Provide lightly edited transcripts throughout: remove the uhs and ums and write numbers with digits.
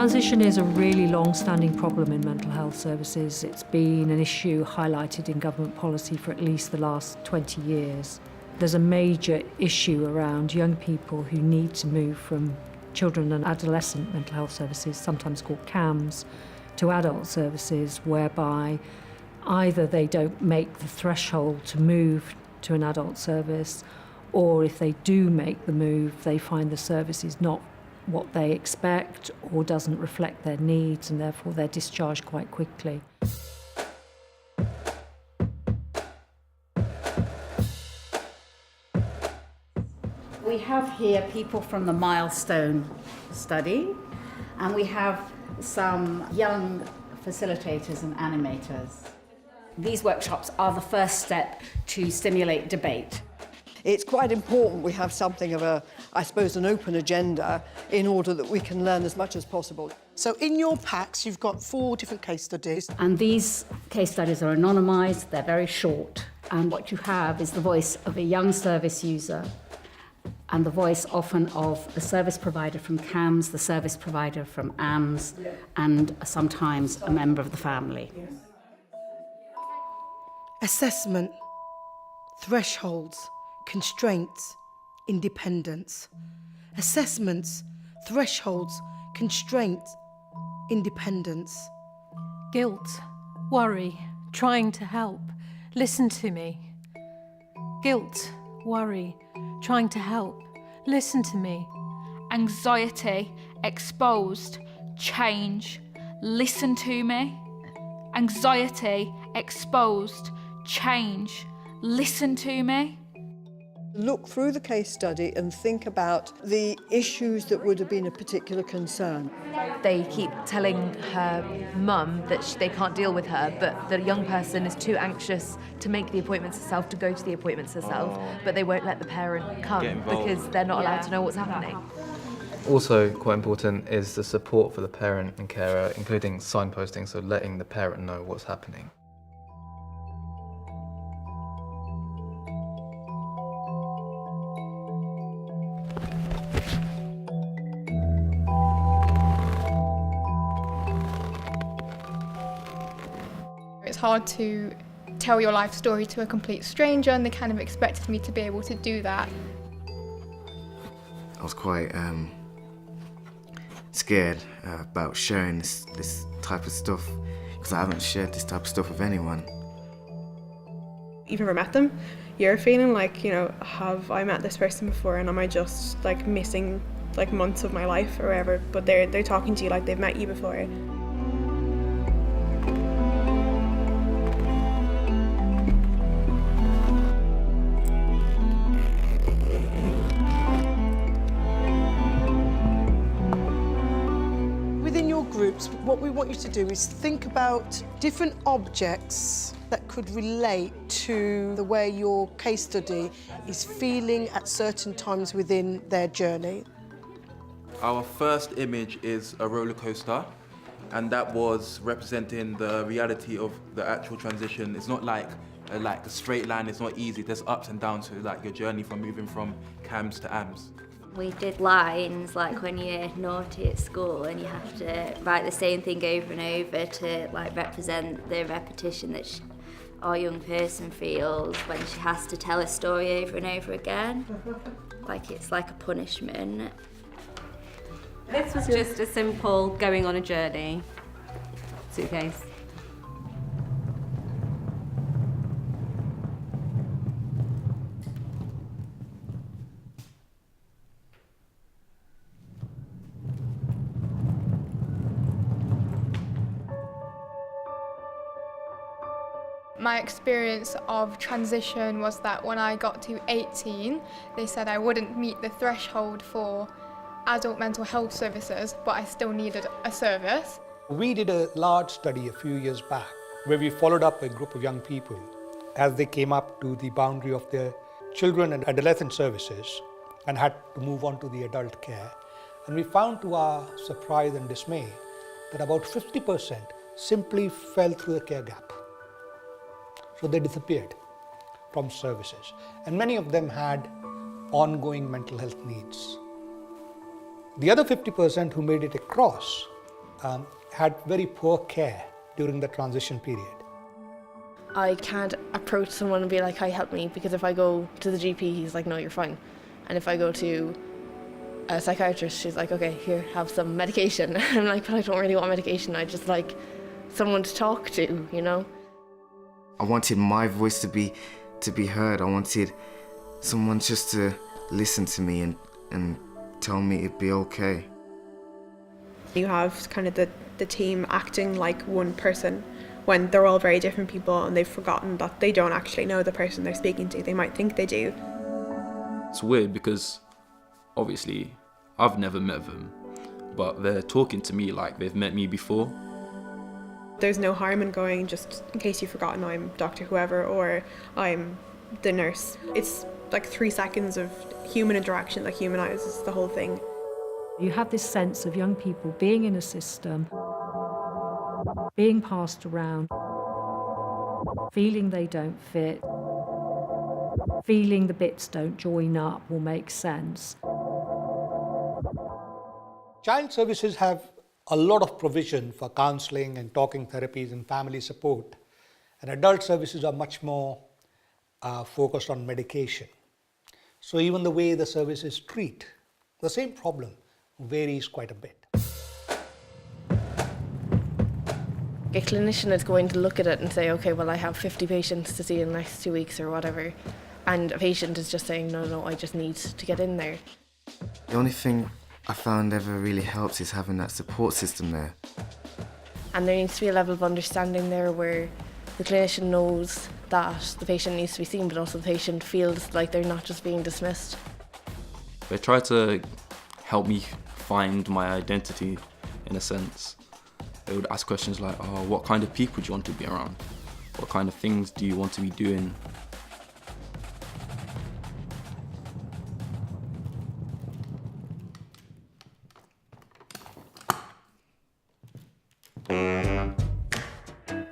Transition is a really long-standing problem in mental health services. It's been an issue highlighted in government policy for at least the last 20 years. There's a major issue around young people who need to move from children and adolescent mental health services, sometimes called CAMHS, to adult services, whereby either they don't make the threshold to move to an adult service, or if they do make the move, they find the service is not what they expect or doesn't reflect their needs, and therefore they're discharged quite quickly. We have here people from the MILESTONE study, and we have some young facilitators and animators. These workshops are the first step to stimulate debate. It's quite important we have something of I suppose, an open agenda in order that we can learn as much as possible. So in your packs, you've got 4 different case studies. And these case studies are anonymised, they're very short, and what you have is the voice of a young service user and the voice often of a service provider from CAMHS, the service provider from AMHS, and sometimes a member of the family. Assessment, thresholds, constraints, independence. Assessments, thresholds, constraints, independence. Guilt, worry, trying to help, listen to me. Guilt, worry, trying to help, listen to me. Anxiety, exposed, change, listen to me. Anxiety, exposed, change, listen to me. Look through the case study and think about the issues that would have been a particular concern. They keep telling her mum that they can't deal with her, but the young person is too anxious to make the appointments herself, to go to the appointments herself, but they won't let the parent come because they're not allowed to know what's happening. Also quite important is the support for the parent and carer, including signposting, so letting the parent know what's happening. It's hard to tell your life story to a complete stranger, and they kind of expected me to be able to do that. I was quite scared about sharing this type of stuff, because I haven't shared this type of stuff with anyone. You've never met them. You're feeling like, you know, have I met this person before, and am I just like missing like months of my life or whatever? But they're talking to you like they've met you before. Groups, what we want you to do is think about different objects that could relate to the way your case study is feeling at certain times within their journey. Our first image is a roller coaster, and that was representing the reality of the actual transition. It's not like a straight line, it's not easy, there's ups and downs to like your journey from moving from CAMHS to AMHS. We did lines like when you're naughty at school and you have to write the same thing over and over to like represent the repetition that our young person feels when she has to tell a story over and over again. Like it's like a punishment. This was just a simple going on a journey suitcase. My experience of transition was that when I got to 18, they said I wouldn't meet the threshold for adult mental health services, but I still needed a service. We did a large study a few years back where we followed up a group of young people as they came up to the boundary of their children and adolescent services and had to move on to the adult care. And we found, to our surprise and dismay, that about 50% simply fell through the care gap. So they disappeared from services. And many of them had ongoing mental health needs. The other 50% who made it across had very poor care during the transition period. I can't approach someone and be like, hi, help me, because if I go to the GP, he's like, no, you're fine. And if I go to a psychiatrist, she's like, okay, here, have some medication. I'm like, but I don't really want medication, I just like someone to talk to, you know? I wanted my voice to be heard. I wanted someone just to listen to me and tell me it'd be okay. You have kind of the team acting like one person when they're all very different people and they've forgotten that they don't actually know the person they're speaking to. They might think they do. It's weird because obviously I've never met them, but they're talking to me like they've met me before. There's no harm in going, just in case you've forgotten, I'm Dr. Whoever or I'm the nurse. It's like 3 seconds of human interaction that humanises the whole thing. You have this sense of young people being in a system, being passed around, feeling they don't fit, feeling the bits don't join up or make sense. Child services have a lot of provision for counselling and talking therapies and family support, and adult services are much more focused on medication. So even the way the services treat the same problem varies quite a bit. A clinician is going to look at it and say, okay, well, I have 50 patients to see in the next 2 weeks or whatever. And a patient is just saying, no, I just need to get in there. The only thing I found ever really helps is having that support system there. And there needs to be a level of understanding there where the clinician knows that the patient needs to be seen, but also the patient feels like they're not just being dismissed. They try to help me find my identity, in a sense. They would ask questions like, oh, what kind of people do you want to be around? What kind of things do you want to be doing?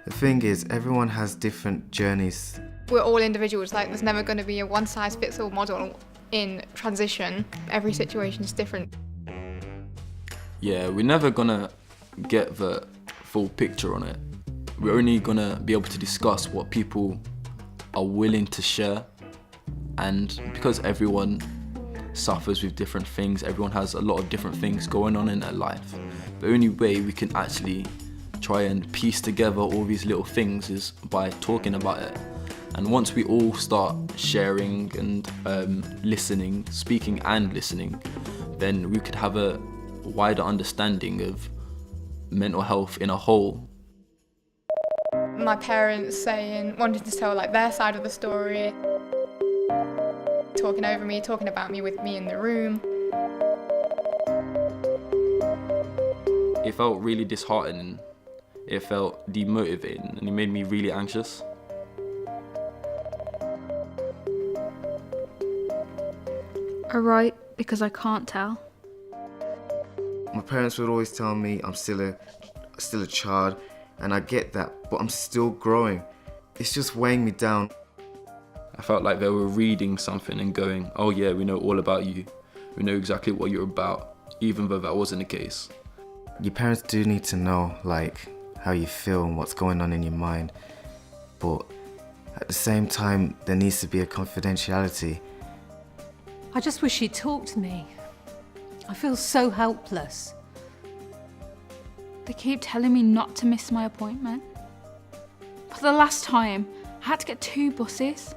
The thing is, everyone has different journeys. We're all individuals, like there's never going to be a one-size-fits-all model in transition. Every situation is different. Yeah, we're never gonna get the full picture on it. We're only gonna be able to discuss what people are willing to share. And because everyone suffers with different things, everyone has a lot of different things going on in their life, the only way we can actually try and piece together all these little things is by talking about it. And once we all start sharing and listening, speaking and listening, then we could have a wider understanding of mental health in a whole. My parents wanting to tell like their side of the story, talking over me, talking about me with me in the room. It felt really disheartening. It felt demotivating and it made me really anxious. I write because I can't tell. My parents would always tell me I'm still a child, and I get that, but I'm still growing. It's just weighing me down. I felt like they were reading something and going, oh yeah, we know all about you. We know exactly what you're about, even though that wasn't the case. Your parents do need to know, like, how you feel and what's going on in your mind, but at the same time, there needs to be a confidentiality. I just wish she'd talk to me. I feel so helpless. They keep telling me not to miss my appointment. For the last time, I had to get 2 buses.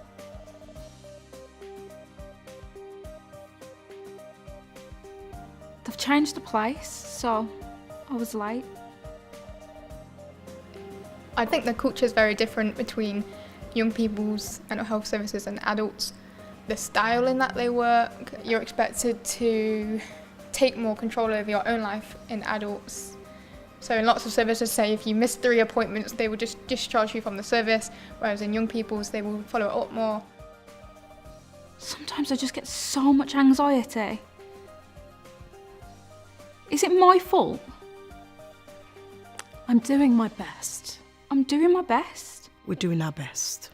They've changed the place, so I was late. I think the culture is very different between young people's mental health services and adults. The style in that they work, you're expected to take more control over your own life in adults. So in lots of services, say if you miss 3 appointments, they will just discharge you from the service, whereas in young people's, they will follow it up more. Sometimes I just get so much anxiety. Is it my fault? I'm doing my best. I'm doing my best. We're doing our best.